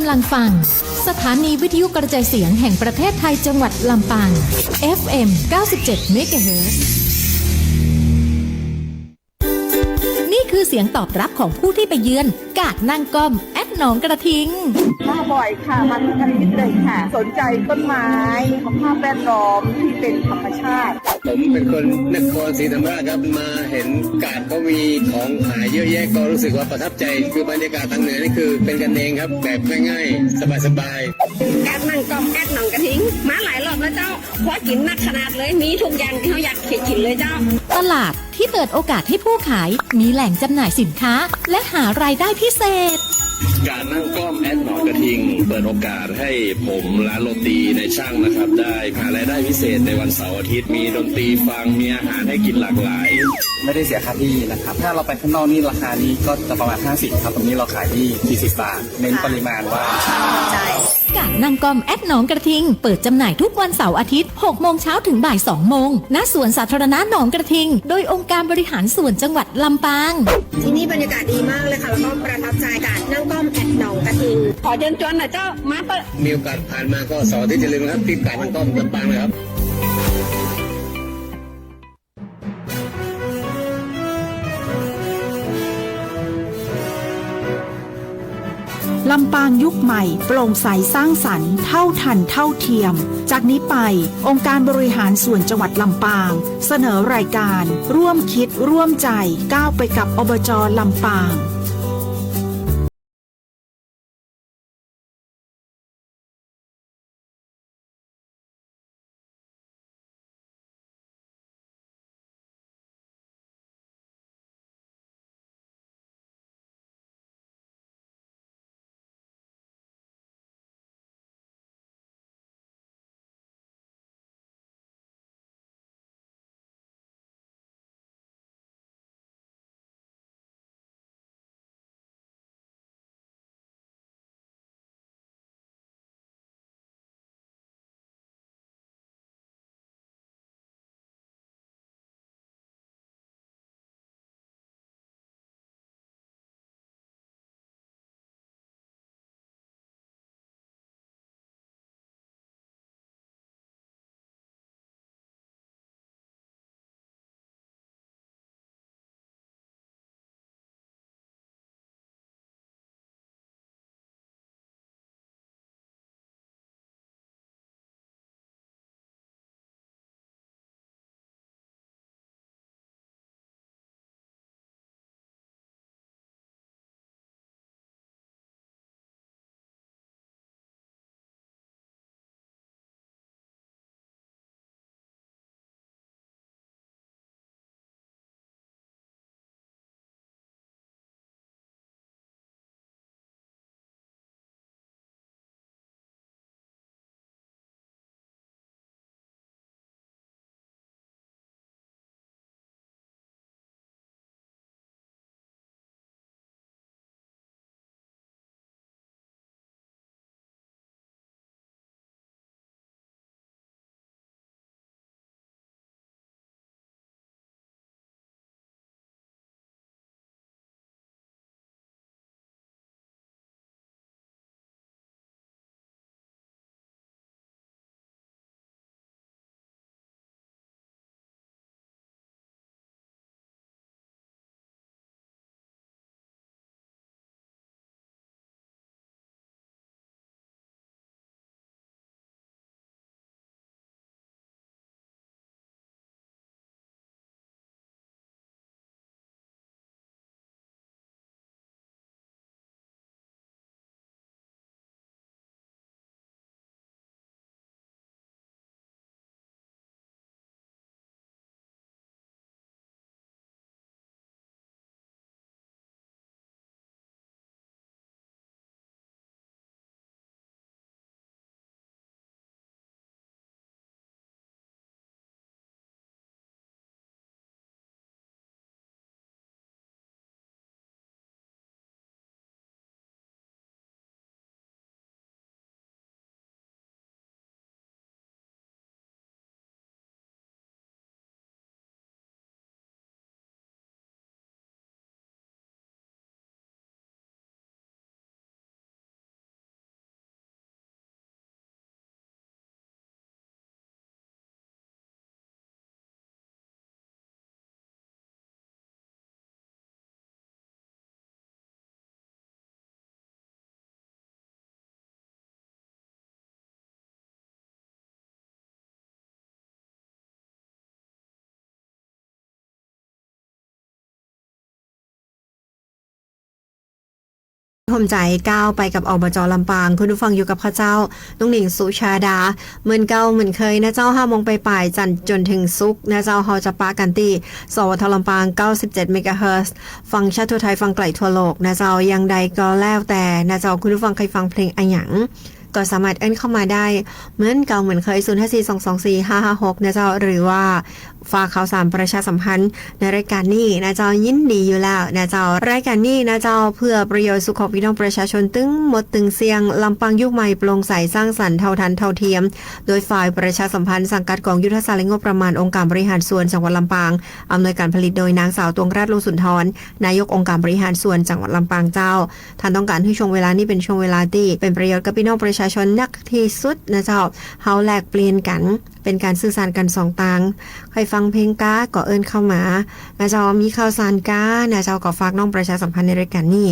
ำลังฟังสถานีวิทยุกระจายเสียงแห่งประเทศไทยจังหวัดลำปาง FM 97 MHz นี่คือเสียงตอบรับของผู้ที่ไปเยือนกาดนั่งก้อมแอดหนองกระทิงมาบ่อยค่ะมาทุกอาทิตย์เลยค่ะสนใจต้นไม้สภาพแวดล้อมที่เป็นธรรมชาติผมเป็นคนนครศรีธรรมราชครับมาเห็นกาดเขามีของขายเยอะแยะก็รู้สึกว่าประทับใจคือบรรยากาศทางเหนือนี่คือเป็นกันเองครับแบบง่ายๆสบายๆแก๊สนั่งกอมแก๊สหนองกระทิงมาหลายรอบแล้วเจ้าเพราะกินนักขนาดเลยมีทุกอย่างที่เขาอยากกินเลยเจ้าตลาดที่เปิดโอกาสให้ผู้ขายมีแหล่งจำหน่ายสินค้าและหารายได้พิเศษการนั่งก้อมแอดหนองกระทิงเปิดโอกาสให้ผมร้านโรตีในช่างนะครับได้หารายได้พิเศษในวันเสาร์อาทิตย์มีดนตรีฟังมีอาหารให้กินหลากหลายไม่ได้เสียค่าที่นะครับถ้าเราไปข้างนอกนี่ราคานี้ก็จะประมาณ50ครับตรงนี้เราขายที่40 บาทเน้นปริมาณว่าใช่กาดนั่งก้อมแอดหนองกระทิงเปิดจำหน่ายทุกวันเสาร์อาทิตย์6 โมงเช้าถึงบ่าย 2 โมงณสวนสาธารณะหนองกระทิงโดยองค์การบริหารส่วนจังหวัดลำปางที่นี่บรรยากาศดีมากเลยค่ะแล้วก็ประทับใจกาดนั่งก้อมแอดหนองกระทิงขอเชิญชวนหน่อยเจ้ามาเปิดมีโอกาสผ่านมาก็เสาร์ที่จะลืมนะครับที่กาดนั่งก้อมลำปางนะครับลำปางยุคใหม่โปร่งใสสร้างสรรค์เท่าทันเท่าเทียมจากนี้ไปองค์การบริหารส่วนจังหวัดลำปางเสนอรายการร่วมคิดร่วมใจก้าวไปกับอบจ.ลำปาง ผมใจก้าวไปกับอบจลำปางคุณผู้ฟังอยู่กับข้าเจ้าน้องหนิงสุชาดาเหมือนเก่าเหมือนเคยนะเจ้า5 โมงไปป่ายจันทร์จนถึงศุกร์นะเจ้าเฮาจะปากันที่สวทลำปาง97เมกะเฮิรตซ์ฟังชาติทั่วไทยฟังไกลทั่วโลกนะเจ้ายังใดก็แล้วแต่นะเจ้าคุณผู้ฟังเคยฟังเพลงอะหยังก็สามารถเอิ้นเข้ามาได้เหมือนเก่าเหมือนเคย0542245556นะเจ้าหรือว่าฝากข่าวสารประชาสัมพันธ์ในรายการนี้นะเจ้ายินดีอยู่แล้วนะเจ้ารายการนี้นะเจ้าเพื่อประโยชน์สุขของพี่น้องประชาชนตึงหมดตึงเสียงลำปางยุคใหม่โปร่งใสสร้างสรรค์เท่าทันเท่าเทียมโดยฝ่ายประชาสัมพันธ์สังกัดกองยุทธศาสตร์และงบประมาณองค์การบริหารส่วนจังหวัดลำปางอำนวยการผลิตโดยนางสาวตวงราชลุงสุนทรนายกองค์การบริหารส่วนจังหวัดลำปางเจ้าท่านต้องการให้ช่วงเวลานี้เป็นช่วงเวลาที่เป็นประโยชน์กับพี่น้องประชาชนนักที่สุดนะเจ้าเฮาแลกเปลี่ยนกันเป็นการสื่อสารกัน2 ต่างใครฟังเพลงก้าก็เอิ้นเข้ามานะเจ้ามีข่าวสารก้านะเจ้าก็ฝากน้องประชาสัมพันธ์ในรายการนี้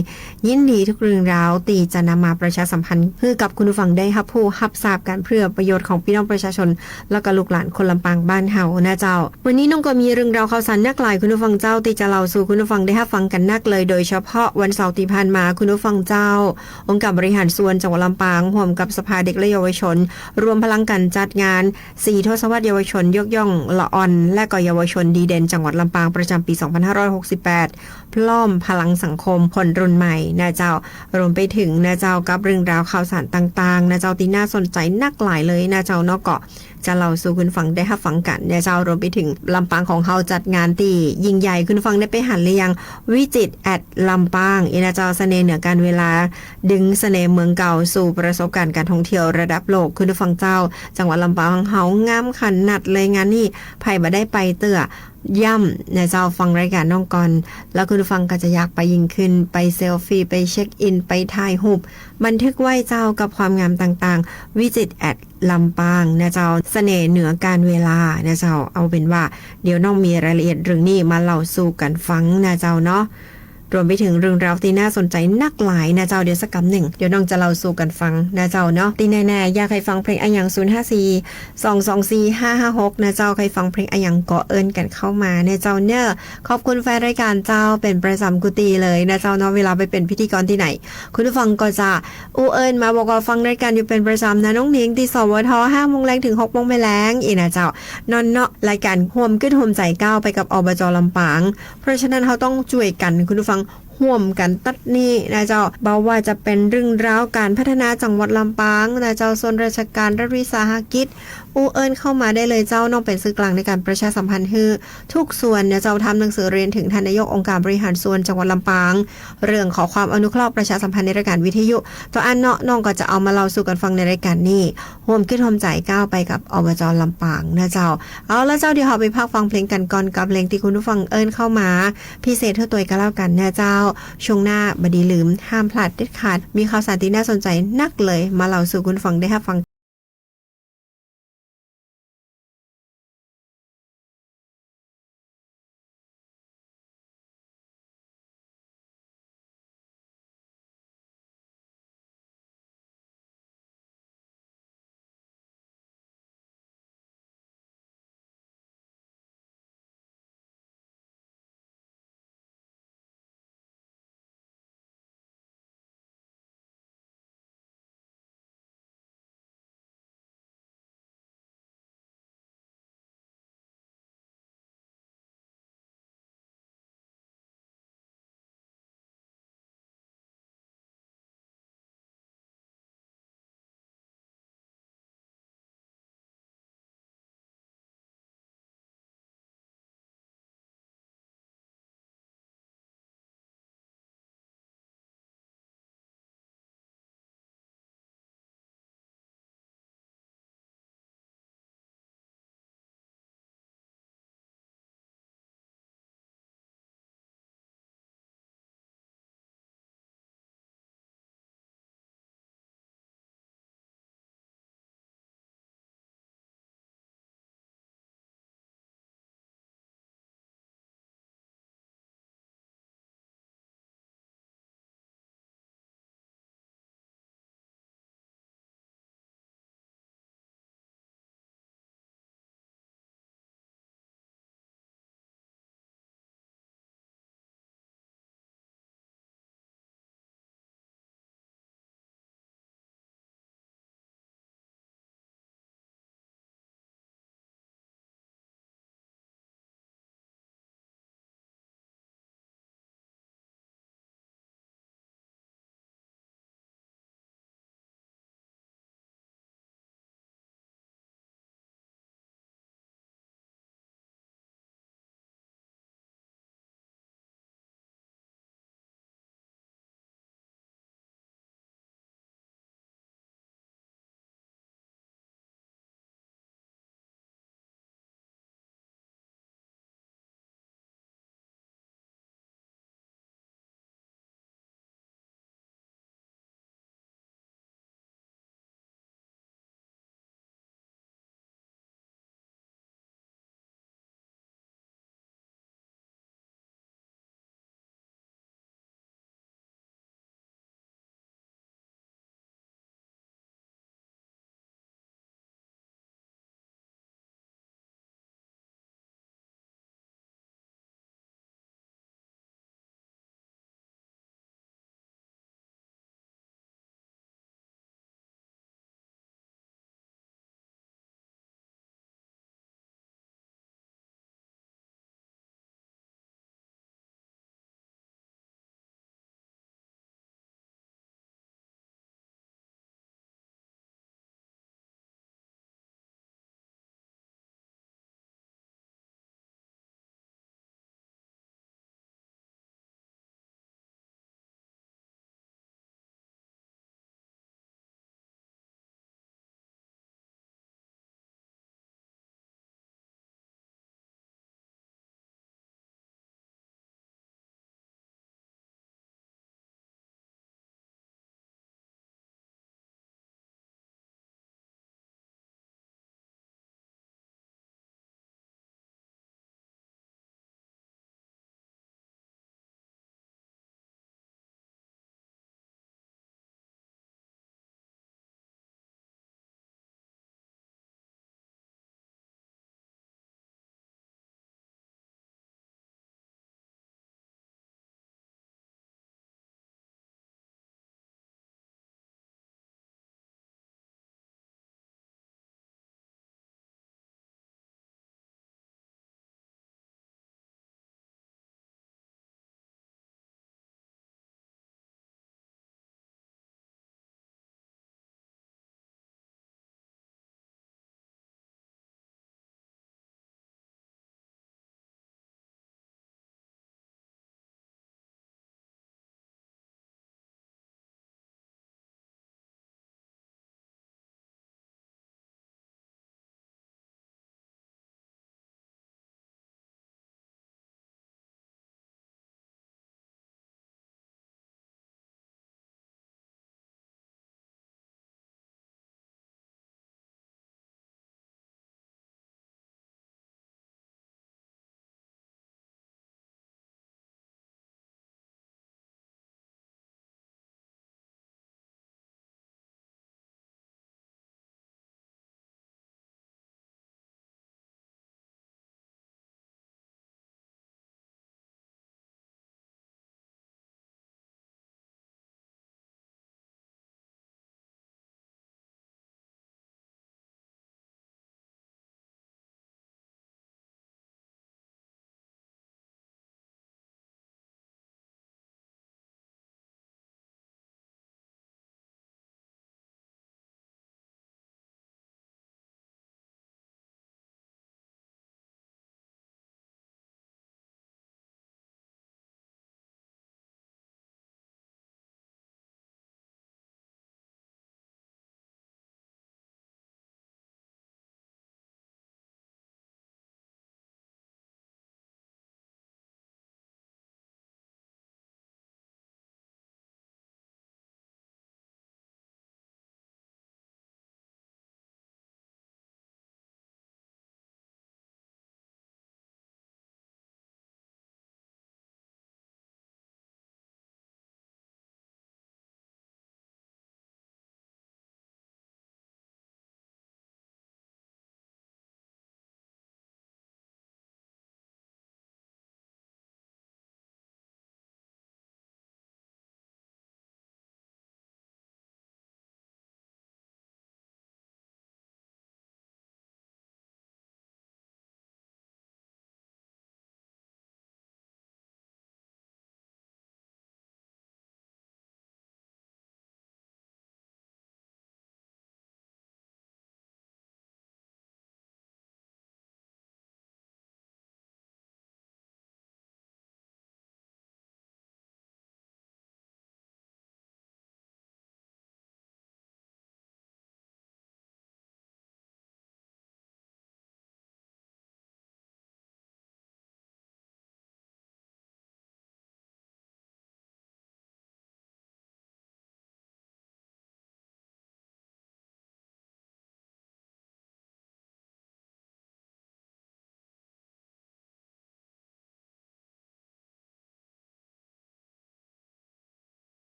ยินดีทุกเรื่องราวตีจะนำมาประชาสัมพันธ์เพื่อกับคุณผู้ฟังได้รับผู้รับทราบกันเพื่อประโยชน์ของพี่น้องประชาชนแล้วก็ลูกหลานคนลำปางบ้านเฮานะเจ้าวันนี้น้องก็มีเรื่องราวข่าวสารนักหลายคุณผู้ฟังเจ้าตีจะเล่าสู่คุณผู้ฟังได้รับฟังกันนักเลยโดยเฉพาะวันเสาร์ที่ผ่านมาคุณผู้ฟังเจ้าองค์การบริหารส่วนจังหวัดลำปางร่วมกับสภาเด็กและเยาวชนรวมพลังกันจัดงาน4 ทศวรรษเยาวชนยกย่องละอ่อนและก็เยาวชนดีเด่นจังหวัดลำปางประจำปี 2568 พร้อมพลังสังคมคนรุ่นใหม่นะเจ้ารวมไปถึงนะเจ้ากับเรื่องราวข่าวสารต่างๆนะเจ้าที่น่าสนใจนักหลายเลยนะเจ้าเนาะก็จะเล่าสู่คุณฟังได้รับฟังกันนะเจ้ารวมไปถึงลำปางของเฮาจัดงานที่ยิ่งใหญ่คุณฟังได้ไปหันหรือยังวิจิตรแอดลำปางนะเจ้าเสน่ห์เหนือการเวลาดึงเสน่ห์เมืองเก่าสู่ประสบการณ์การท่องเที่ยวระดับโลกคุณฟังเจ้าจังหวัดลำปางของเฮางามขนาดเลยงานนี้ไผบ่ได้ไปเตื้อย่ำนะเจ้าฟังรายการน้องก่อนแล้วคุณผู้ฟังก็จะอยากไปยิ่งขึ้นไปเซลฟี่ไปเช็คอินไปถ่ายรูปบันทึกไว้เจ้ากับความงามต่างๆวิจิตรแอดลำปางนะเจ้าเสน่ห์เหนือการเวลานะเจ้าเอาเป็นว่าเดี๋ยวน้องมีรายละเอียดเรื่องนี้มาเล่าสู่กันฟังนะเจ้าเนาะรวมไปถึงเรื่องราวที่น่าสนใจนักหลายนะเจ้าเดี๋ยวสักคำหนึ่งเดี๋ยวน้องจะเล่าสู่กันฟังนะเจ้าเนาะที่แน่ๆอยากให้ฟังเพลงอะหยัง0542245556นะเจ้าใครฟังเพลงอะหยังก็เอิ้นกันเข้ามานะเจ้าเนอะขอบคุณแฟนรายการเจ้าเป็นประจำกุฏิเลยนะเจ้าเนาะเวลาไปเป็นพิธีกรที่ไหนคุณผู้ฟังก็จะเอิ้นมาบอกว่าฟังรายการอยู่เป็นประจำนะน้องหนิงที่สวท5 โมงแรงถึง6 โมงแรงอีนะเจ้านอนเนาะรายการร่วมขึ้นร่วมใจก้าวไปกับอบจลำปางเพราะฉะนั้นเขาต้องช่วยกันคุณผู้ฟังห่วมกันตัดนี้นะเจ้าเบาว่าจะเป็นเรื่องราวการพัฒนาจังหวัดลำปางนะเจ้าส่วนราชการรัฐวิสาหกิจเอิญเข้ามาได้เลยเจ้าน้องเป็นสื่อกลางในการประชาสัมพันธ์ให้ทุกส่วนเนี่ยเจ้าทำหนังสือเรียนถึงท่านนายกองค์การบริหารส่วนจังหวัดลำปางเรื่องขอความอนุเคราะห์ประชาสัมพันธ์ในรายการวิทยุตัวอันเนาะน้องก็จะเอามาเล่าสู่กันฟังในรายการนี้ร่วมขึ้นร่วมใจก้าวไปกับอบจลำปางนะเจ้าเอาแล้วเจ้าเดี๋ยวเราไปพักฟังเพลงกันก่อนกับเพลงที่คุณผู้ฟังเอิญเข้ามาพิเศษเท่าตัวก็แล้วกันนะเจ้าช่วงหน้าบดีลืมห้ามพลาดเด็ดขาดมีข่าวสารที่น่าสนใจนักเลยมาเล่าสู่คุณฟังได้รับฟัง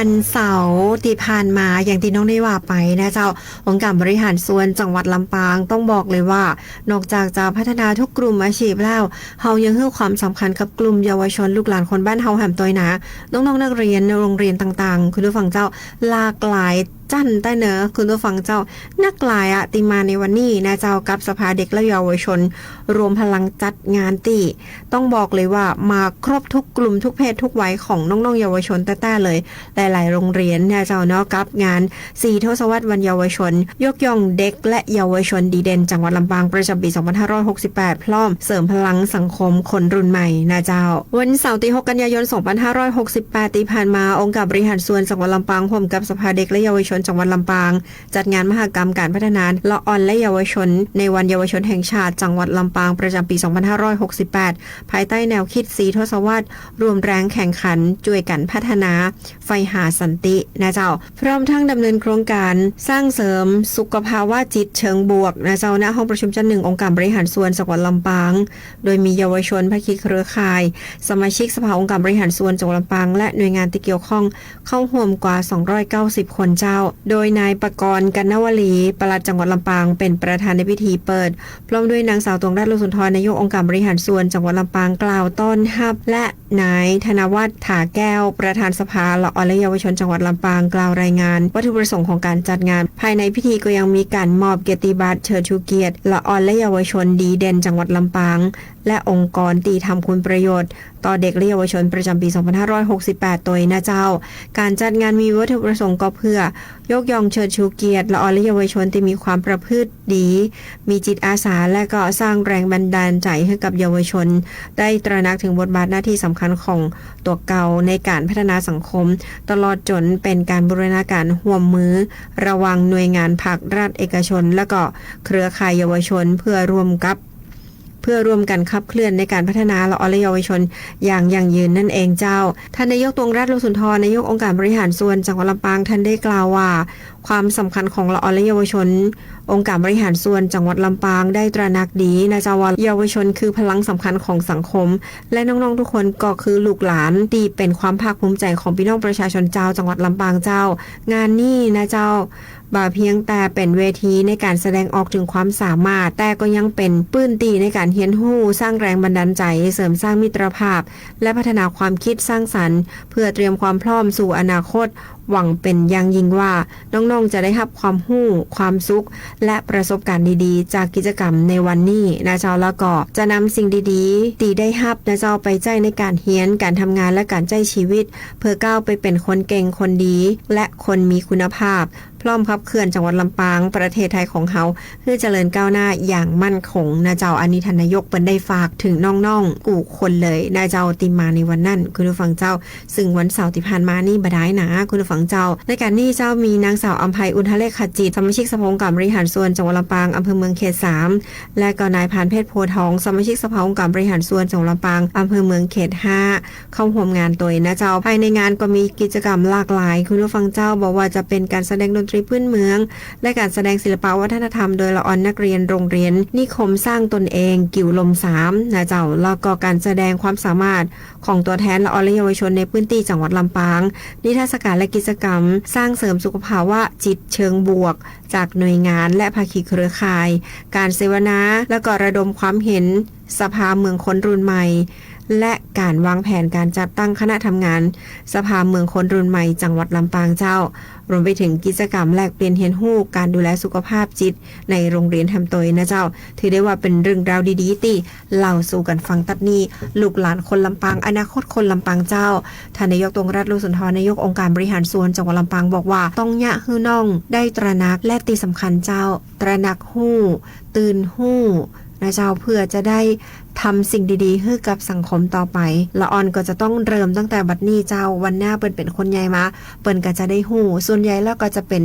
วันเสาร์ที่ผ่านมาอย่างที่น้องได้ว่าไปนะเจ้าองค์การบริหารส่วนจังหวัดลำปางต้องบอกเลยว่านอกจากจะพัฒนาทุกกลุ่มอาชีพแล้วเฮายังให้ความสำคัญกับกลุ่มเยาวชนลูกหลานคนบ้านเฮาแหมตัวนะน้องๆนักเรียนในโรงเรียนต่างๆคุณผู้ฟังเจ้าหลากหลายจันแต่เนอะคุณผู้ฟังเจ้านักหลายอะติมาในวันนี้นะเจ้ากับสภาเด็กและเยาวชนรวมพลังจัดงานตีต้องบอกเลยว่ามาครบทุกกลุ่มทุกเพศทุกวัยของน้องๆเยาวชนแต่เลยหลายๆโรงเรียนนะเจ้าเนาะกับงาน4ทศวรรษวันเยาวชนยกย่องเด็กและเยาวชนดีเด่นจังหวัดลำปางประจำปี2568พร้อมเสริมพลังสังคมคนรุ่นใหม่นะเจ้าวันเสาร์ที่6กันยายน2568ที่ผ่านมาองค์การบริหารส่วนจังหวัดลำปางพร้อมกับสภาเด็กและเยาวชนจังหวัดลำปางจัดงานมหกรรมการพัฒนาละอ่อนและเยาวชนในวันเยาวชนแห่งชาติจังหวัดลำปางประจำปี2568ภายใต้แนวคิด4ทศวรรษรวมแรงแข่งขันช่วยกันพัฒนาไฟหาสันตินะเจ้าพร้อมทั้งดำเนินโครงการสร้างเสริมสุขภาวะจิตเชิงบวกนะเจ้าณห้องประชุมชั้น1องค์การบริหารส่วนจังหวัดลำปางโดยมีเยาวชนภาคีเครือข่ายสมาชิกสภาองค์การบริหารส่วนจังหวัดลำปางและหน่วยงานที่เกี่ยวข้องเข้าร่วมกว่า290คนเจ้าโดยนายประกรณ์กนวลีปลัดจังหวัดลำปางเป็นประธานในพิธีเปิดพร้อมด้วยนางสาวตวงรัตน์ โลสุนทรนายกองค์การบริหารส่วนจังหวัดลำปางกล่าวต้อนรับและนายธนวัฒน์ถาแก้วประธานสภาละอ่อนและเยาวชนจังหวัดลำปางกล่าวรายงานวัตถุประสงค์ของการจัดงานภายในพิธีก็ยังมีการมอบเกียรติบัตรเชิดชูเกียรติละอ่อนและเยาวชนดีเด่นจังหวัดลำปางและองค์กรที่ทำคุณประโยชน์ต่อเด็กและเยาวชนประจำปี2568ตัวนะเจ้าการจัดงานมีวัตถุประสงค์ก็เพื่อยกย่องเชิดชูเกียรติละอ่อนและเยาวชนที่มีความประพฤติดีมีจิตอาสาและก็สร้างแรงบันดาลใจให้กับเยาวชนได้ตระหนักถึงบทบาทหน้าที่สำคัญของตัวเก่าในการพัฒนาสังคมตลอดจนเป็นการบูรณาการร่วมมือระหว่างหน่วยงานภาครัฐเอกชนและก็เครือข่ายเยาวชนเพื่อร่วมกันขับเคลื่อนในการพัฒนาละอ่อนและเยาวชนอย่างยั่งยืนนั่นเองเจ้าท่านนายกตวงรัตน์ โลสุนทรนายกองค์การบริหารส่วนจังหวัดลำปางท่านได้กล่าวว่าความสำคัญของละอ่อนและเยาวชนองค์การบริหารส่วนจังหวัดลำปางได้ตระหนักดีนะเจ้าว่าเยาวชนคือพลังสำคัญของสังคมและน้องๆทุกคนก็คือลูกหลานที่เป็นความภาคภูมิใจของพี่น้องประชาชนเจ้าจังหวัดลำปางเจ้างานนี้นะเจ้าบ่าเพียงแต่เป็นเวทีในการแสดงออกถึงความสามารถแต่ก็ยังเป็นปื้นตีในการเฮียนหู้สร้างแรงบันดาลใจเสริมสร้างมิตรภาพและพัฒนาความคิดสร้างสรรค์เพื่อเตรียมความพร้อมสู่อนาคตหวังเป็นอย่างยิ่งว่าน้องๆจะได้รับความหู้ความสุขและประสบการณ์ดีๆจากกิจกรรมในวันนี้นะเจ้าแล้วก็จะนำสิ่งดีๆที่ได้รับนะเจ้าไปใจในการเฮียนการทำงานและการใจชีวิตเพื่อก้าวไปเป็นคนเก่งคนดีและคนมีคุณภาพพร้อมขับเคลื่อนจังหวัดลำปางประเทศไทยของเฮาเพื่อเจริญก้าวหน้าอย่างมั่นคงนะเจ้าอันนี้ท่านนายกเปิ้นได้ฝากถึงน้องๆกูคนเลยนะเจ้าติมาในวันนั้นคุณผู้ฟังเจ้าซึ่งวันเสาร์ที่ผ่านมานี่บ่ได้นะคุณผู้ฟังเจ้าในการนี้เจ้ามีนางสาวอัมภัยอุณทเลขขจิตสมาชิกสภาองค์การบริหารส่วนจังหวัดลำปางอำเภอเมืองเขต3และก็นายพานเพชรโพทองสมาชิกสภาองค์การบริหารส่วนจังหวัดลำปางอำเภอเมืองเขต5เข้าร่วมงานตัวนะเจ้าภายในงานก็มีกิจกรรมหลากหลายคุณผู้ฟังเจ้าบอกว่าจะเป็นการแสดงดนตรีพื้นเมืองและการแสดงศิลปวัฒนธรรมโดยละอ่อนนักเรียนโรงเรียนนิคมสร้างตนเองกิ่วลม3นะเจ้าแล้วก็การแสดงความสามารถของตัวแทนละอ่อนและเยาวชนในพื้นที่จังหวัดลำปางนิทรรศการและกิจกรรมสร้างเสริมสุขภาวะจิตเชิงบวกจากหน่วยงานและภาคีเครือข่ายการเสวนาและก็ระดมความเห็นสภาเมืองคนรุ่นใหม่และการวางแผนการจัดตั้งคณะทำงานสภาเมืองคนรุ่นใหม่จังหวัดลำปางเจ้ารวมไปถึงกิจกรรมแลกเปลี่ยนเรียนรู้การดูแลสุขภาพจิตในโรงเรียนแฮมโตยนะเจ้าถือได้ว่าเป็นเรื่องราวดีๆที่เล่าสู่กันฟังตัดนี้ลูกหลานคนลำปางอนาคตคนลำปางเจ้าท่านนายกตวงรัตน์ โลสุนทรนายกองค์การบริหารส่วนจังหวัดลำปางบอกว่าต้องยะฮือน้องได้ตระหนักและที่สำคัญเจ้าตระหนักฮู้ตื่นฮู้นะเจ้าเพื่อจะได้ทำสิ่งดีๆให้กับสังคมต่อไปละอ่อนก็จะต้องเริ่มตั้งแต่บัดนี้เจ้าวันหน้าเปิ้นเป็นคนใหญ่มาเปิ้นก็จะได้ฮู้ส่วนใหญ่แล้วก็จะเป็น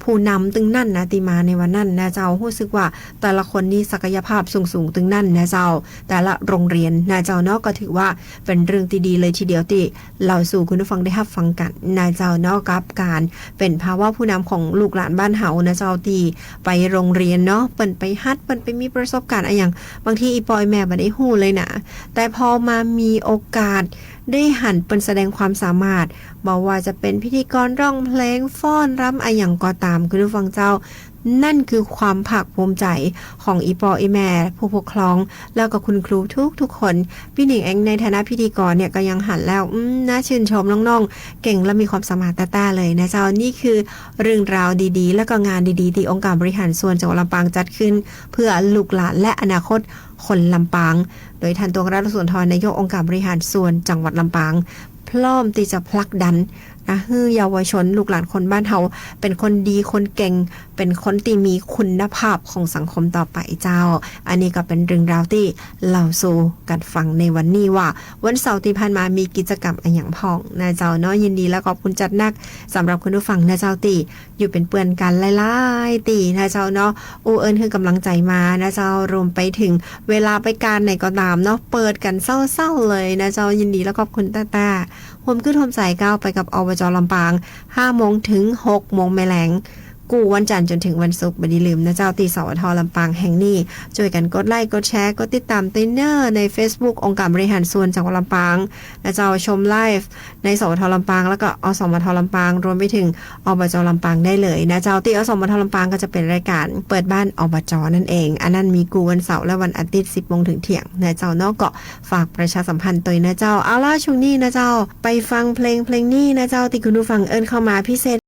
ผู้นำตึงนั่นนะติมาในวันนั้นนะเจ้ารู้สึกว่าแต่ละคนนี่ศักยภาพสูงๆตึงนั่นนะเจ้าแต่ละโรงเรียนนะเจ้าเนาะก็ถือว่าเป็นเรื่องที่ดีเลยทีเดียวที่เราสู่คุณผู้ฟังได้รับฟังกันนะเจ้าเนาะกับการเป็นภาวะผู้นำของลูกหลานบ้านเฮานะเจ้าที่ไปโรงเรียนเนาะเปิ้นไปฮัดเปิ้นไปมีประสบการณ์อะไรอย่างบางทีอีปอยแม่บ่ได้ฮู้เลยนะแต่พอมามีโอกาส ได้หันเป็นแสดงความสามารถบอกว่าจะเป็นพิธีกรร้องเพลงฟ้อนรำอะไรอย่างก็ตามคุณผู้ฟังเจ้านั่นคือความภาคภูมิใจของอีปออีแม่ผู้ปกครองแล้วก็คุณครูทุกคนพี่หนิงเองในฐานะพิธีกรเนี่ยก็ยังหันแล้วน่าชื่นชมน้องๆเก่งและมีความสามารถต้าๆเลยนะเจ้านี่คือเรื่องราวดีๆและก็งานดีๆที่องค์การบริหารส่วนจังหวัดลำปางจัดขึ้นเพื่อลูกหลานและอนาคตคนลำปางโดยท่านตวงรัตน์สุนทรนายกองค์การบริหารส่วนจังหวัดลำปางพร้อมที่จะผลักดันให้เยาวชนลูกหลานคนบ้านเฮาเป็นคนดีคนเก่งเป็นคนที่มีคุณภาพของสังคมต่อไปเจ้าอันนี้ก็เป็นเรื่องราวที่เล่าสู่กันฟังในวันนี้ว่าวันเสาร์ที่ผ่านมามีกิจกรรมอะไรอย่างพ้องนะเจ้าเนาะยินดีและขอบคุณจัดนักสำหรับคุณผู้ฟังนะเจ้าตีอยู่เป็นเพื่อนกันหลายๆตีนะเจ้าเนาะอูเอิญคือกำลังใจมานะเจ้ารวมไปถึงเวลาไปการไหนก็ตามเนาะเปิดกันเศร้าๆเลยนะเจ้ายินดีและขอบคุณต้าผมขึ้นโฮมสายก้าวไปกับอบจ.ลำปาง 5 โมงถึง 6 โมงแมลงกูวันจันทร์จนถึงวันศุกร์บ่ได้ลืมนะเจ้าตีสวทลำปางแห่งนี้ช่วยกันกดไลค์กดแชร์กดติดตามเตเนอร์ใน Facebook องค์การบริหารส่วนจังหวัดลำปางนะเจ้าชมไลฟ์ในสวทลำปางแล้วก็อสมทลำปางรวมไปถึงอบจ.ลำปางได้เลยนะเจ้าตีอสมทลำปางก็จะเป็นรายการเปิดบ้านอบจ.นั่นเองอันนั้นมีกูวันเสาร์และวันอาทิตย์ 10 โมงถึงเที่ยงนะเจ้านอกเกาะฝากประชาสัมพันธ์ตัวนะเจ้าเอาล่ะช่วงนี้นะเจ้าไปฟังเพลงนี้นะเจ้าที่คุณผู้ฟังเอิ้นเข้ามาพิเศษ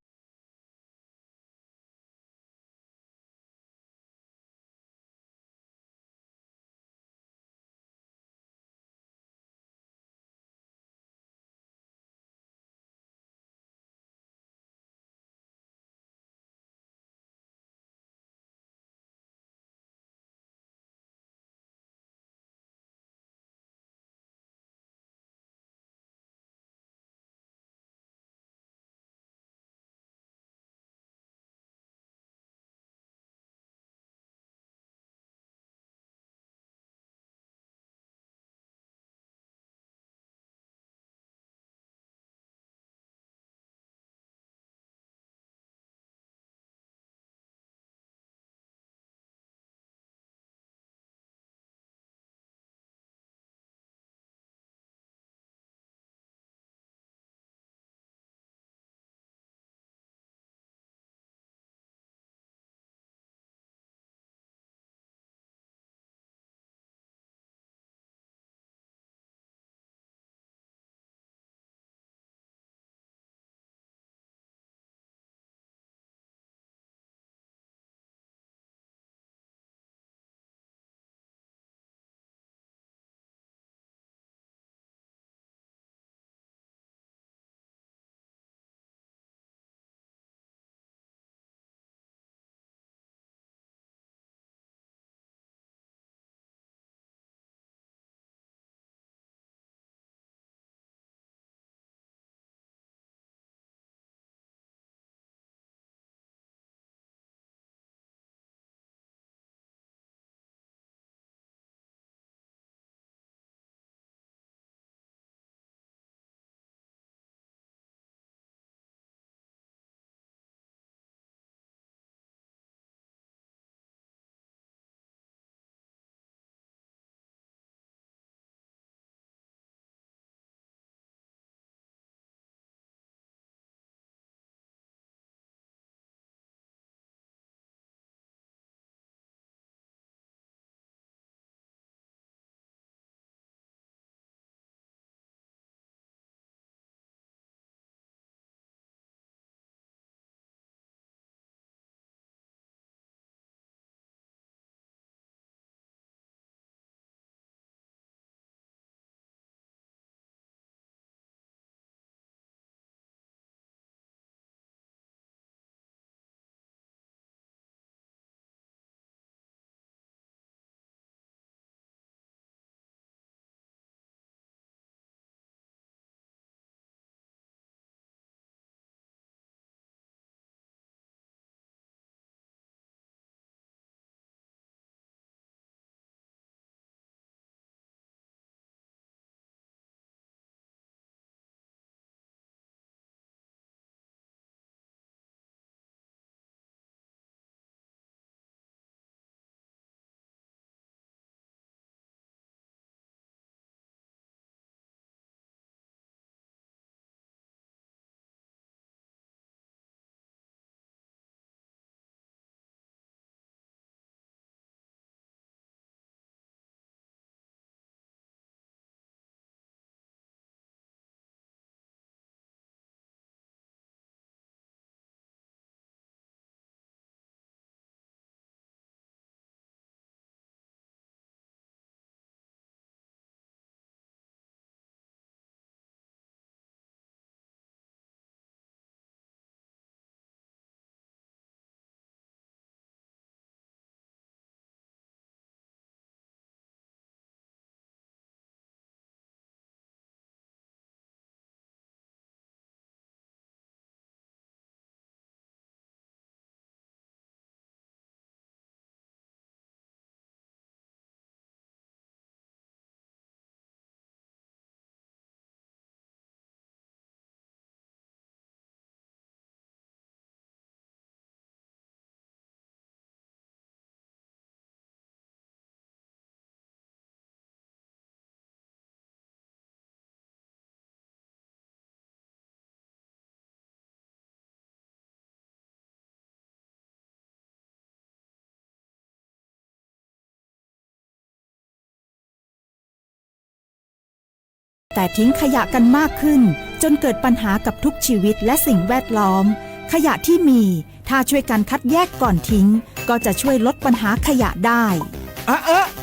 แต่ทิ้งขยะกันมากขึ้นจนเกิดปัญหากับทุกชีวิตและสิ่งแวดล้อมขยะที่มีถ้าช่วยกันคัดแยกก่อนทิ้งก็จะช่วยลดปัญหาขยะได้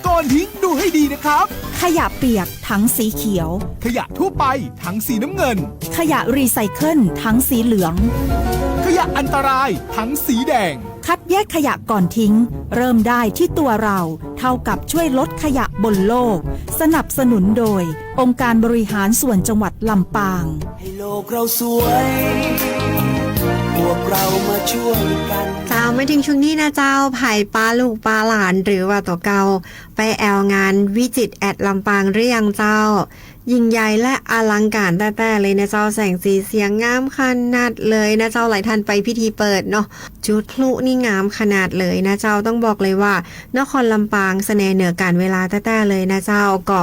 ก่อนทิ้งดูให้ดีนะครับขยะเปียกถังสีเขียวขยะทั่วไปถังสีน้ำเงินขยะรีไซเคิลถังสีเหลืองขยะอันตรายถังสีแดงคัดแยกขยะก่อนทิ้งเริ่มได้ที่ตัวเราเท่ากับช่วยลดขยะบนโลกสนับสนุนโดยองค์การบริหารส่วนจังหวัดลำปางให้โลกเราสวยพวกเรามาช่วยกันเจ้าไม่ถึงช่วงนี้นะเจ้าไผ่ป้าลูกป้าหลานหรือว่าตัวเก่าไปแอลงานวิจิตรแอดลำปางหรือยังเจ้ายิ่งใหญ่และอลังการแต่เลยนะเจ้าแสงสีเสียงงามขนาดเลยนะเจ้าหลายท่านไปพิธีเปิดเนาะจุดพลุนี่งามขนาดเลยนะเจ้าต้องบอกเลยว่านครลำปางเสน่ห์เหนือการเวลาแต่เลยนะเจ้าก็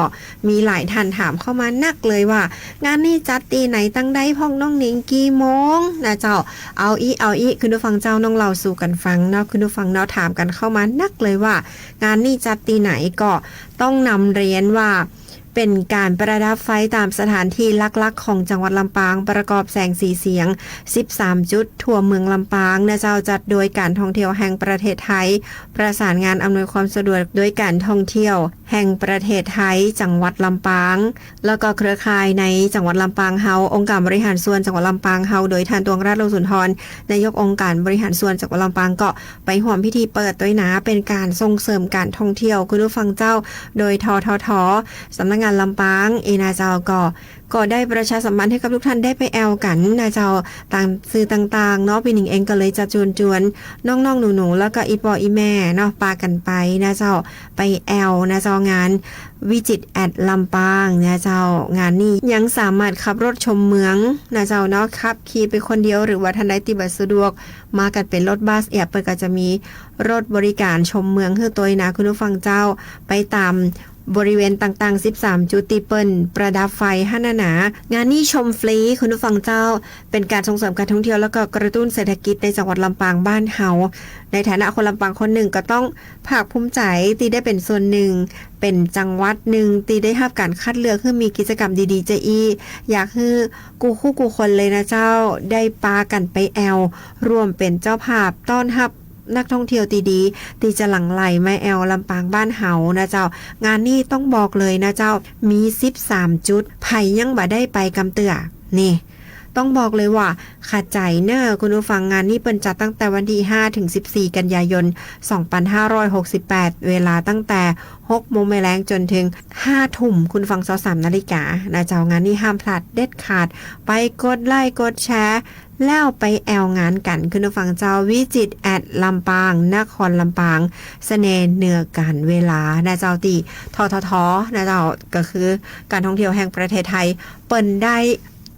มีหลายท่านถามเข้ามานักเลยว่างานนี้จัดตีไหนตั้งได้พ่องน้องหนิงกี่โมงนะเจ้าเอาอีคุณผู้ฟังเจ้าน้องเราสู่กันฟังเนาะคุณผู้ฟังเนาะถามกันเข้ามานักเลยว่างานนี้จัดตีไหนก็ต้องนำเรียนว่าเป็นการประดับไฟตามสถานที่ลักๆของจังหวัดลำปางประกอบแสงสีเสียง13จุดทั่วเมืองลำปางนะเจ้าจัดโดยการท่องเที่ยวแห่งประเทศไทยประสานงานอำนวยความสะดวกโดยการท่องเที่ยวแห่งประเทศไทยจังหวัดลำปางแล้วก็เครือข่ายในจังหวัดลำปางเฮาองค์การบริหารส่วนจังหวัดลำปางเฮาโดยท่านตวงราชโลสุนทรนายกองค์การบริหารส่วนจังหวัดลำปางก็ไปร่วมพิธีเปิดด้วยนะเป็นการส่งเสริมการท่องเที่ยวคุณผู้ฟังเจ้าโดยททสำนักงานลำปางนาเจ้าก็ได้ประชาสัมพันธ์ให้กับทุกท่านได้ไปแอลกันนะเจ้าต่างสื่อต่างๆเนาะปีหนิงเองก็เลยจะจวนน้องๆหนูๆแล้วก็อีปออีแม่เนาะปากันไปนะเจ้าไปแอลนะเจ้างานวิจิตรแอดลำปางนะเจ้างานนี้ยังสามารถขับรถชมเมืองนะเจ้าเนาะขับขี่ไปคนเดียวหรือว่าท่านใดที่บ่สะดวกมากันเป็นรถบัสเปิดก็จะมีรถบริการชมเมืองคือตัวนะคุณผู้ฟังเจ้าไปตามบริเวณต่างๆ13จุดติเปิลประดับไฟห้านางานนี้ชมฟรีคุณผู้ฟังเจ้าเป็นการส่งเสริมการท่องเที่ยวแล้วก็กระตุ้นเศรษฐกิจในจังหวัดลำปางบ้านเฮาในฐานะคนลำปางคนหนึ่งก็ต้องภาคภูมิใจที่ได้เป็นส่วนหนึ่งเป็นจังหวัดหนึ่งที่ได้รับการคัดเลือกให้มีกิจกรรมดีๆจะอยากให้กูคนเลยนะเจ้าได้ปากันไปแอลรวมเป็นเจ้าภาพต้อนรับนักท่องเที่ยวดีที่จะหลั่งไหลมาแอลลำปางบ้านเฮานะเจ้างานนี้ต้องบอกเลยนะเจ้ามี13จุดไผยังบ่ได้ไปกำเตือนี่ต้องบอกเลยว่าขาดใจเนอะคุณผู้ฟังงานนี้เปิดจัดตั้งแต่วันที่5ถึง14กันยายน2568เวลาตั้งแต่6 โมงแรงจนถึง5 ทุ่มคุณฟัง23 นาฬิกานะเจ้างานนี้ห้ามพลาดเด็ดขาดไปกดไลค์กดแชร์แล้วไปแอลงานกันคุณผู้ฟังเจ้าวิจิตรแอดลำปางนครลำปางเสน่ห์เหนือการเวลานะเจ้าตีททนะเจ้าก็คือการท่องเที่ยวแห่งประเทศไทยเปิดได้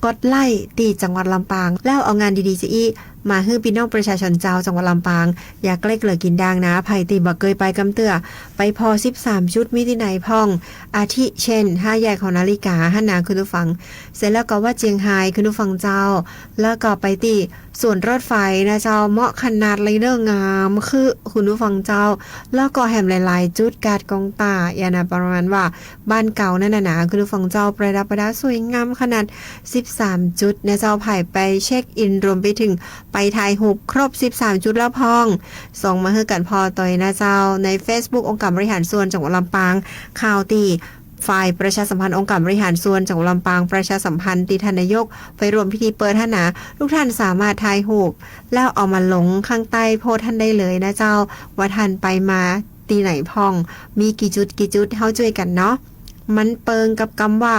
กดไล่ตีจังหวัดลำปางแล้วเอางานดีๆจะมาให้พี่น้องประชาชนเจ้าจังหวัดลำปางอยากเล็กเหลือกินดังนะไผ่ตีบ่เคยไปกำเตือไปพอ13ชุดมิติไหนพ่องอาทิเช่น5แยกของนาฬิกาห้านาคุณผู้ฟังเสร็จแล้วก็ว่าเจียงไฮ้คุณผู้ฟังเจ้าแล้วก็ไปตีส่วนรถไฟนะเจ้าเหมาะขนาดเลยเด้องามคือคุณผู้ฟังเจ้าแล้วก็แหมหลายๆจุดกาดกองตาอย่างนะประมาณว่าบ้านเก่านั่นน่ะคุณผู้ฟังเจ้าประดับประดาสวยงามขนาด13จุดนะเจ้าไผ่ไปเช็คอินรวมไปถึงไปถ่ายรูปครบ13จุดแล้วพ้องส่งมาให้กันพอต่อยนะเจ้าใน Facebook องค์การบริหารส่วนจังหวัดลำปางข่าวตีฝ่ายประชาสัมพันธ์องค์การบริหารส่วนจังหวัดลำปางประชาสัมพันธ์ตีท่านนายกไปรวมพิธีเปิดท่านนะทุกท่านสามารถถ่ายรูปแล้วเอามาลงข้างใต้โพสท่านได้เลยนะเจ้าว่าท่านไปมาตีไหนพ้องมีกี่จุดเฮาช่วยกันเนาะมันเปิงกับคำว่า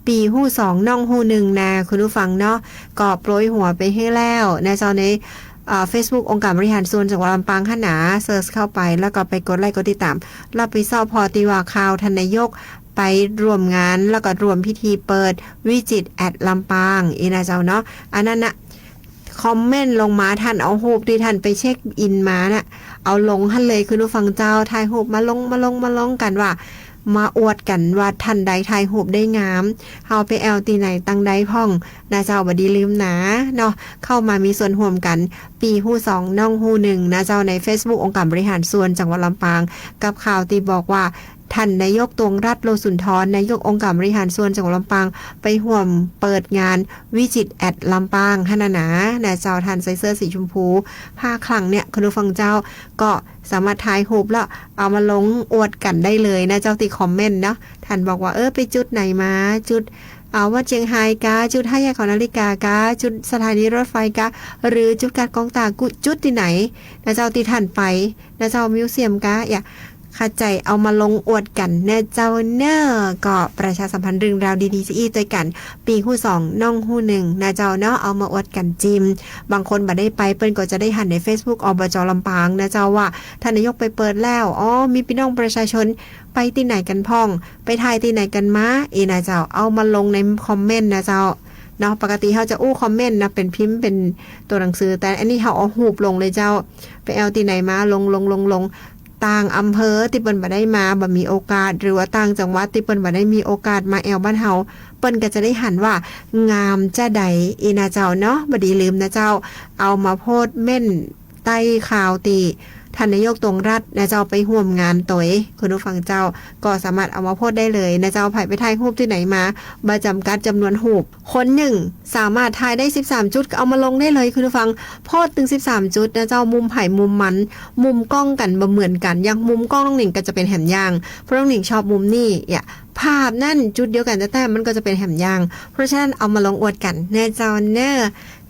ปีหู้2น้องหู้1นะคุณผู้ฟังเนาะก็โปรยหัวไปให้แล้วนะเจ้าในFacebook องค์การบริหารส่วนจังหวัดลำปางขนาเซิร์ชเข้าไปแล้วก็ไปกดไลค์กดติดตามรับไปเศร้าพอตีว่าข่าวท่านนายกไปร่วมงานแล้วก็รวมพิธีเปิดวิจิตรแอดลำปางนะเจ้าเนาะอันนั้นนะคอมเมนต์ลงมาท่านเอารูปที่ท่านไปเช็คอินมานะเอาลงท่านเลยคุณผู้ฟังเจ้าถ่ายรูปมาลงกันว่ามาอวดกันว่าท่านใดถ่ายรูปได้งามเฮาไปแอลตีไหนตั้งใดพ่องนะเจ้าบ่ดีลืมนะเนาะเข้ามามีส่วนร่วมกันปีหู้2น้องหู้1นะเจ้าใน Facebook องค์การบริหารส่วนจังหวัดลำปางกับข่าวที่บอกว่า ท่านนายกตวงรัฐโลสุนทรนายกองค์การบริหารส่วนจังหวัดลำปางไปห่วมเปิดงานวิจิตรแอดลำปางฮะนะนะเจ้าท่านใส่เสื้อสีชมพูผ้าคลั่งเนี่ยคุณผู้ฟังเจ้าก็สามารถถ่ายรูปแล้วเอามาลงอวดกันได้เลยนะเจ้าติคอมเมนต์เนาะท่านบอกว่าไปจุดไหนมาจุดว่าเจียงไฮ้กาจุด5 แยกของนาฬิกากาจุดสถานีรถไฟกาหรือจุดการกองตากุจุดที่ไหนนะเจ้าที่ท่านไปนะเจ้ามิวเซียมกาอย่าขัดใจเอามาลงอวดกันแน่เจ้าเนอก็ประชาสัมพันธ์เรื่องราวดีๆซีด้วยกันปีหู้2น้องหู้1นะเจ้าเนาะเอามาอวดกันจิมบางคนบ่ได้ไปเปิ้นก็จะได้หันใน Facebook อบจลำปางนะเจ้าว่าท่านนายกไปเปิดแล้วมีพี่น้องประชาชนไปที่ไหนกันพ่องไปถ่ายที่ไหนกันมานะเจ้าเอามาลงในคอมเมนต์นะเจ้าเนาะปกติเขาจะคอมเมนต์นะเป็นพิมพ์เป็นตัวหนังสือแต่อันนี้เขาเอารูปลงเลยเจ้าไปเอาที่ไหนมาลงต่างอำเภอที่เปิ้นบ่ได้มาบ่มีโอกาสหรือว่าต่างจังหวัดที่เปิ้นบ่ได้มีโอกาสมาแอวบ้านเฮาเปิ้นก็จะได้หันว่างามจะใดนะเจ้าเนาะบ่ดีลืมนะเจ้าเอามาโพสต์เม่นใต้ข่าวตีท่านนายกตวงรัฐนะเจ้าไปร่วมงานตยคุณผู้ฟังเจ้าก็สามารถเอามาโพสต์ได้เลยนะเจ้าไผไปถ่ายรูปที่ไหนมาบ่จำกัดจำนวนรูปคนหนึ่งสามารถถ่ายได้13จุดก็เอามาลงได้เลยคุณผู้ฟังโพสต์ถึง13จุดนะเจ้ามุมไผ่มุมมันมุมกล้องกันบ่เหมือนกันอย่างมุมกล้องน้องหนิงก็จะเป็นแหมยางเพราะน้องหนิงชอบมุมนี้ภาพนั่นจุดเดียวกันแต่มันก็จะเป็นแหมยางเพราะฉะนั้นเอามาลงอวดกันแน่เจ้าเนอ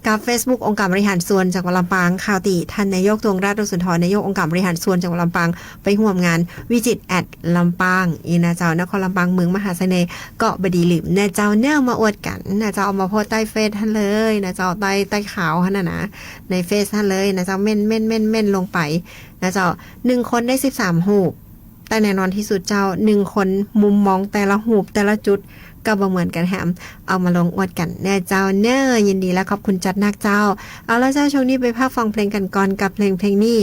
กับ Facebook องค์การบริหารส่วนจังหวัดลำปางข่าวตีท่านนายกตวงราช โลสุนทรนายกองค์การบริหารส่วนจังหวัดลำปางไปร่วมงานวิจิตรแอดลำปางนะเจ้านครลำปางเมืองมหาเสน่ห์ก็บดีลืมนะเจ้าเนอมาอวดกันนะเจ้าเอามาโพสต์ใต้เฟซท่านเลยนะเจ้าใต้ข่าวท่านนะในเฟซท่านเลยนะเจ้าเม่นลงไปนะเจ้า1คนได้13รูปแต่แน่นอนที่สุดเจ้า1คนมุมมองแต่ละรูปแต่ละจุดก็บ่เหมือนกันแฮมเอามาลงอวดกันแน่เจ้าเนอยินดีแล้วขอบคุณจัดนักเจ้าเอาละเจ้าช่วงนี้ไปพักฟังเพลงกันก่อนกับเพลงนี้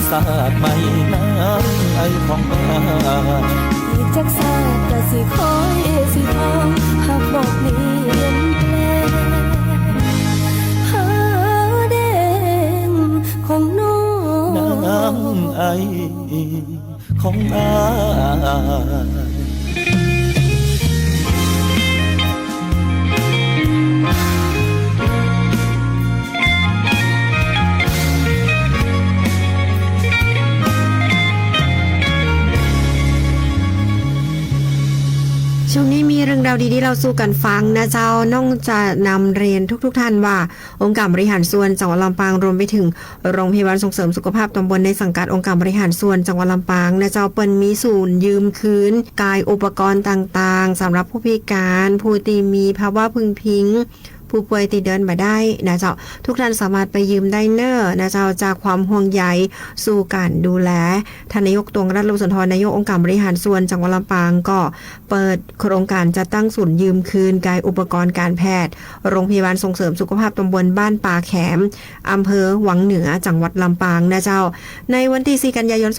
สาดไม่น้ำไอของมาอีกจักสาดก็สิคอยสิทองหากบอกนี้เปลี่ยนแปลงหาแดงของน้องน้ำไอของอายช่วงนี้มีเรื่องราวดีๆเราสู่กันฟังนะเจ้าน้องจะนำเรียนทุกท่านว่าองค์การบริหารส่วนจังหวัดลำปางรวมไปถึงโรงพยาบาลส่งเสริมสุขภาพตำบลในสังกัดองค์การบริหารส่วนจังหวัดลำปางนะเจ้าเปิ้นมีศูนย์ยืมคืนกายอุปกรณ์ต่างๆสำหรับผู้พิการผู้ที่มีภาวะพึงพิงผู้ป่วยติดเดินมาได้นะเจ้าทุกท่านสามารถไปยืมได้เนอนะเจ้าจากความห่วงใยสู่การดูแลท่านนายกตวงรัตน์ ลมสุนทรนายกองค์การบริหารส่วนจังหวัดลำปางก็เปิดโครงการจัดตั้งศูนย์ยืมคืนกายอุปกรณ์การแพทย์โรงพยาบาลส่งเสริมสุขภาพตำบลบ้านป่าแขมอำเภอวังเหนือจังหวัดลำปางนะเจ้าในวันที่4กันยายน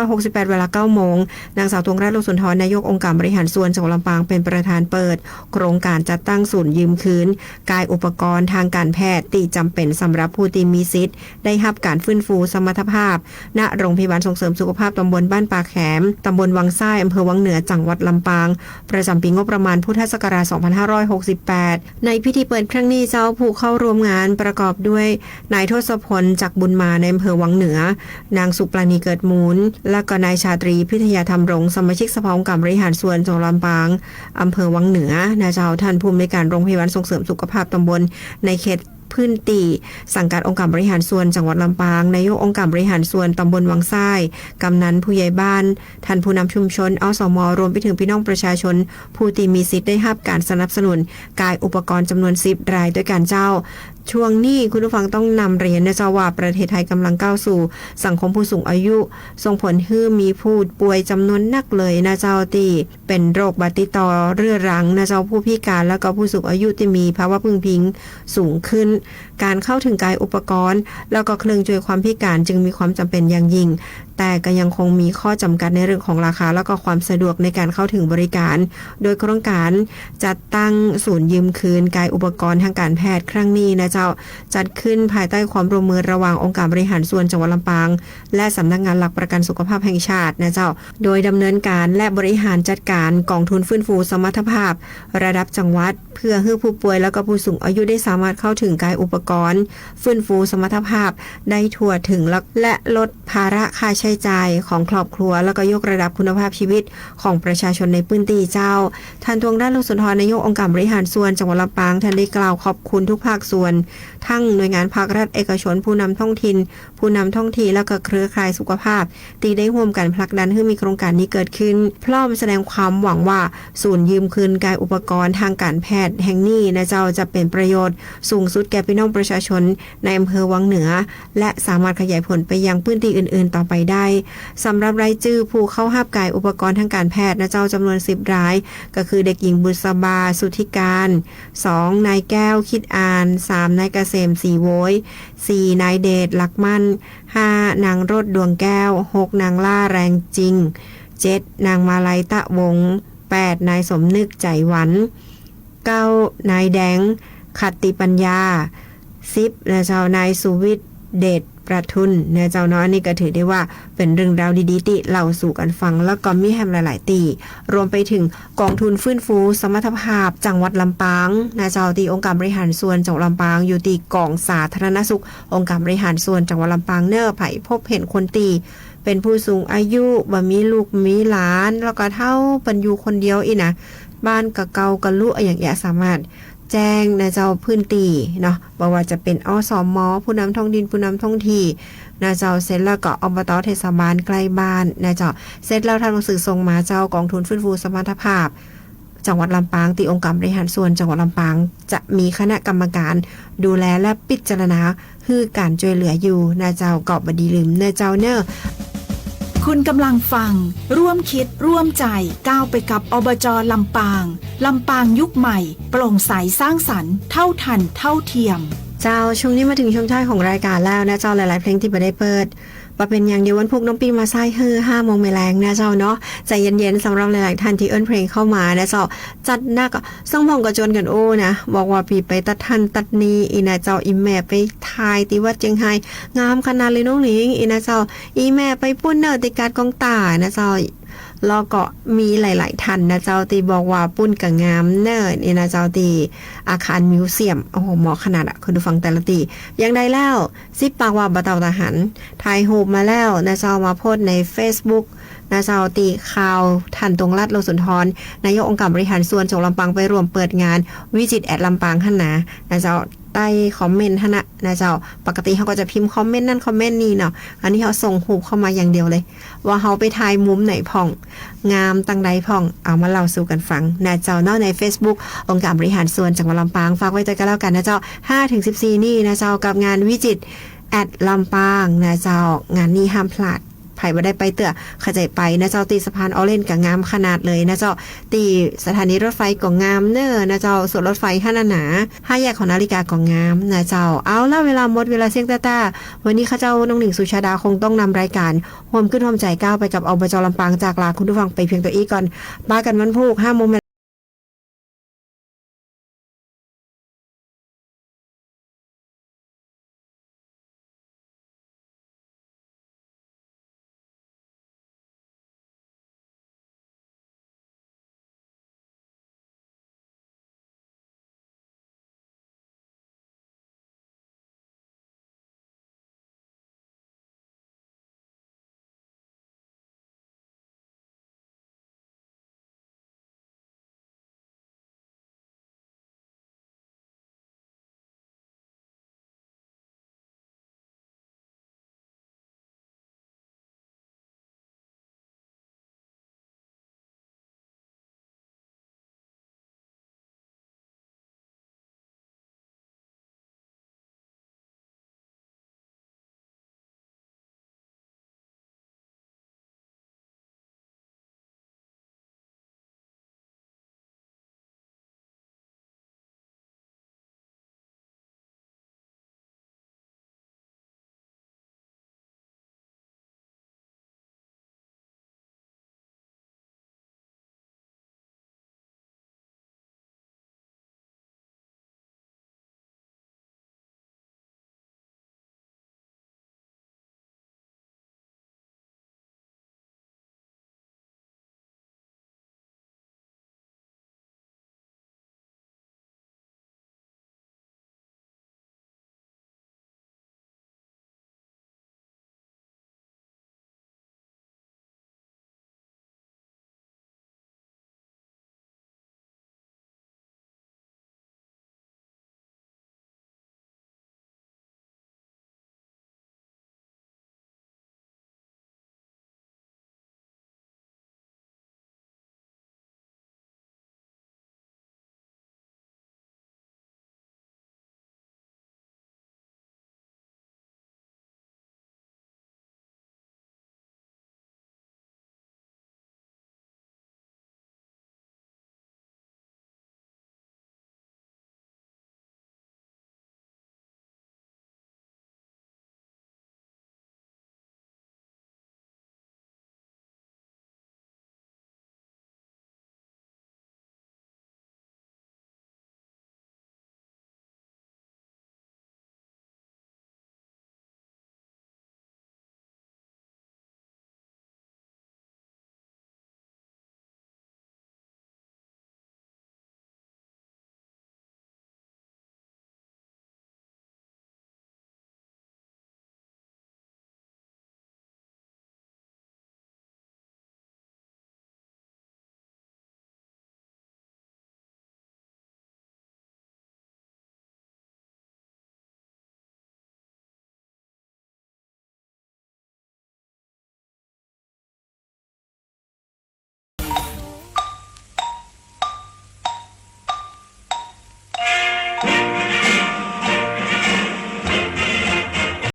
2568เวลา 9 โมงนางสาวตวงรัตน์ ลมสุนทรนายกองค์การบริหารส่วนจังหวัดลำปางเป็นประธานเปิดโครงการจัดตั้งศูนย์ยืมคืนกายอุปกรณ์ทางการแพทย์ที่จำเป็นสำหรับผู้ที่มีสิทธิ์ได้รับการฟื้นฟูสมรรถภาพณโรงพยาบาลส่งเสริมสุขภาพตำบลบ้านป่าแขมตำบลวังซ้ายอำเภอวังเหนือจังหวัดลำปางประจำปีงบประมาณพุทธศักราช2568ในพิธีเปิดครั้งนี้เจ้าผู้เข้าร่วมงานประกอบด้วยนายทศพลจักบุญมาในอำเภอวังเหนือนางสุปราณีเกิดมูลและก็นายชาตรีพิทยาธรรมรงค์สมาชิกสภาองค์การบริหารส่วนจังหวัดลำปางอำเภอวังเหนือนายเจ้าท่านผู้อำนวยการโรงพยาบาลส่งเสริมสุขภาพตำบลในเขตพื้นที่สังกัดองค์การบริหารส่วนจังหวัดลำปางนายกองค์การบริหารส่วนตำบลวังซ้ายกำนันผู้ใหญ่บ้านท่านผู้นำชุมชนอสมรวมไปถึงพี่น้องประชาชนผู้ที่มีสิทธิ์ได้รับการสนับสนุนกายอุปกรณ์จำนวน10 รายด้วยกันเจ้าช่วงนี้คุณผู้ฟังต้องนำเรียนนะเจ้าว่าประเทศไทยกำลังก้าวสู่สังคมผู้สูงอายุส่งผลให้มีผู้ป่วยจำนวนนักเลยนะเจ้าที่เป็นโรคบาดติดต่อเรื้อรังนะเจ้าผู้พิการแล้วก็ผู้สูงอายุที่มีภาวะพึงพิงสูงขึ้นการเข้าถึงกายอุปกรณ์แล้วก็เครื่องช่วยความพิการจึงมีความจำเป็นอย่างยิ่งแต่ก็ยังคงมีข้อจำกัดในเรื่องของราคาแล้วก็ความสะดวกในการเข้าถึงบริการโดยโครงการจัดตั้งศูนย์ยืมคืนกายอุปกรณ์ทางการแพทย์ครั้งนี้นะเจ้าจัดขึ้นภายใต้ความร่วมมือระหว่างองค์การบริหารส่วนจังหวัดลำปางและสำนักงานหลักประกันสุขภาพแห่งชาตินะเจ้าโดยดำเนินการและบริหารจัดการกองทุนฟื้นฟูสมรรถภาพระดับจังหวัดเพื่อให้ผู้ป่วยแล้วก็ผู้สูงอายุได้สามารถเข้าถึงกายอุปกรณ์ฟื้นฟูสมรรถภาพได้ทั่วถึงและลดภาระค่าใช้จ่ายของครอบครัวแล้วก็ยกระดับคุณภาพชีวิตของประชาชนในพื้นที่เจ้าท่านทวงรัตน์ ลมสุนทรนายกองค์การบริหารส่วนจังหวัดลำปางท่านได้กล่าวขอบคุณทุกภาคส่วนทั้งหน่วยงานภาครัฐเอกชนผู้นำท้องถิ่นผู้นำท้องที่แล้วก็เครือข่ายสุขภาพที่ได้ร่วมกันผลักดันให้มีโครงการนี้เกิดขึ้นพร้อมแสดงความหวังว่าศูนย์ยืมคืนกายอุปกรณ์ทางการแพทย์แห่งนี้นะเจ้าจะเป็นประโยชน์สูงสุดแก่พี่น้องประชาชนในอำเภอวังเหนือและสามารถขยายผลไปยังพื้นที่อื่นๆต่อไปได้สำหรับรายชื่อผู้เข้ารับกายอุปกรณ์ทางการแพทย์นะเจ้าจำนวน10 รายก็คือเด็กหญิงบุษบาสุทธิการ2นายแก้วคิดอ่าน3นายเกษมศรีโวย4นายเดชหลักมั่น5นางรถดวงแก้ว6นางล่าแรงจริง7นางมาลัยตะวง8นายสมนึกใจหวัน9นายแดงขัตติปัญญา10นะเจ้านายสุวิทย์เดชประทุนนะเจ้าเนาะนี่ก็ถือได้ว่าเป็นเรื่องราวดีๆที่เล่าสู่กันฟังแล้วก็มีแฮมหลายๆตีรวมไปถึงกองทุนฟื้นฟูสมรรถภาพจังหวัดลำปางนะเจ้าที่องค์การบริหารส่วนจังหวัดลำปางอยู่ที่กองสาธารณสุของค์การบริหารส่วนจังหวัดลำปางเนอไผพบเห็นคนตีเป็นผู้สูงอายุบ่มีลูกมีหลานแล้วก็เท่าปันอยู่คนเดียวอีนะบ้านกะเกากะลุอย่างเงี้ยสามารถแจ้งนะเจ้าพื้นที่เนาะบ่ว่าจะเป็นอสม.ผู้นำท้องดินผู้นำท้องที่นะเจ้าเสร็จแล้วก็อบต.เทศบาลใกล้บ้านนะเจ้าเสร็จแล้วทางหนังสือส่งมาเจ้ากองทุนฟื้นฟูสมรรถภาพจังหวัดลำปางที่องค์การบริหารส่วนจังหวัดลำปางจะมีคณะกรรมการดูแลและพิจารณาคือการช่วยเหลืออยู่นะเจ้าก็บ่ดีลืมนะเจ้าเนอะคุณกำลังฟังร่วมคิดร่วมใจก้าวไปกับอบจ.ลำปางลำปางยุคใหม่โปร่งใสสร้างสรรค์เท่าทันเท่าเทียมเจ้าช่วงนี้มาถึงช่วงท้ายของรายการแล้วนะเจ้าหลายๆเพลงที่ไม่ได้เปิด ว่าเป็นอย่างเดียววันพุธน้องปีมาไส้5 โมงแรงนะเจ้าเนาะใจเย็นๆสำหรับหลายๆท่านที่เอิ้นเพลงเข้ามานะเจ้าจัดหนักซ่องพองกระจนกันโอ้นะบอกว่าปีไปตัดทันตัดนีอีนะเจ้าอีแม่ไปทายที่วัดเจียงไฮ้งามขนาดเลยน้องหนิงอีนะเจ้าอีแม่ไปปุ้นเนอร์ติการกองตานะเจ้าแล้วก็มีหลายๆท่านนะเจ้าตีบอกว่าปุ้นกับงามเนิร์นี่นะเจ้าตีอาคารมิวเซียมโอ้โหเหมาะขนาดอ่ะคุณผู้ฟังแต่ละตียังได้แล้วซิปปากว่าบะเตาทหารถ่ายรูปมาแล้วนะเจ้ามาโพสใน Facebook นะเจ้าตีข่าวทันตรงรัฐโลสุนทรนายกองค์การบริหารส่วนจังหวัดลำปางไปร่วมเปิดงานวิจิตรแอดลำปางหั่นนะเจ้าใต้คอมเมนต์หั่นนะเจ้าปกติเขาก็จะพิมพ์คอมเมนต์นั่นคอมเมนต์นี่เนาะอันนี้เขาส่งรูปเข้ามาอย่างเดียวเลยว่าเขาไปถ่ายมุมไหนพ่องงามตังใดพ่องเอามาเล่าสู่กันฟังนะเจ้าเนาะใน Facebook องค์การบริหารส่วนจังหวัดลำปางฝากไว้ใจกันแล้วกันนะเจ้า 5-14 นี่นะเจ้ากับงานวิจิตรแอดลำปางนะเจ้างานนี้ห้ามพลาดไผ่บ่ได้ไปเตื้อเข้าใจไปนะเจ้าตีสะพานออเรนกับงามขนาดเลยนะเจ้าตีสถานีรถไฟก็งามเน้อนะเจ้าส่วนรถไฟขนาดหนา5 แยกของนาฬิกาก็งามนะเจ้าเอาล่ะเวลาหมดเวลาเสี่ยงต้าวันนี้ข้าเจ้าน้องหนิงสุชาดาคงต้องนำรายการห่วมขึ้นห่วมใจก้าวไปกับอบจลำปางจากลาคุณผู้ฟังไปเพียงตัวอีกก่อนป้ากันวันพุธ 5 โมง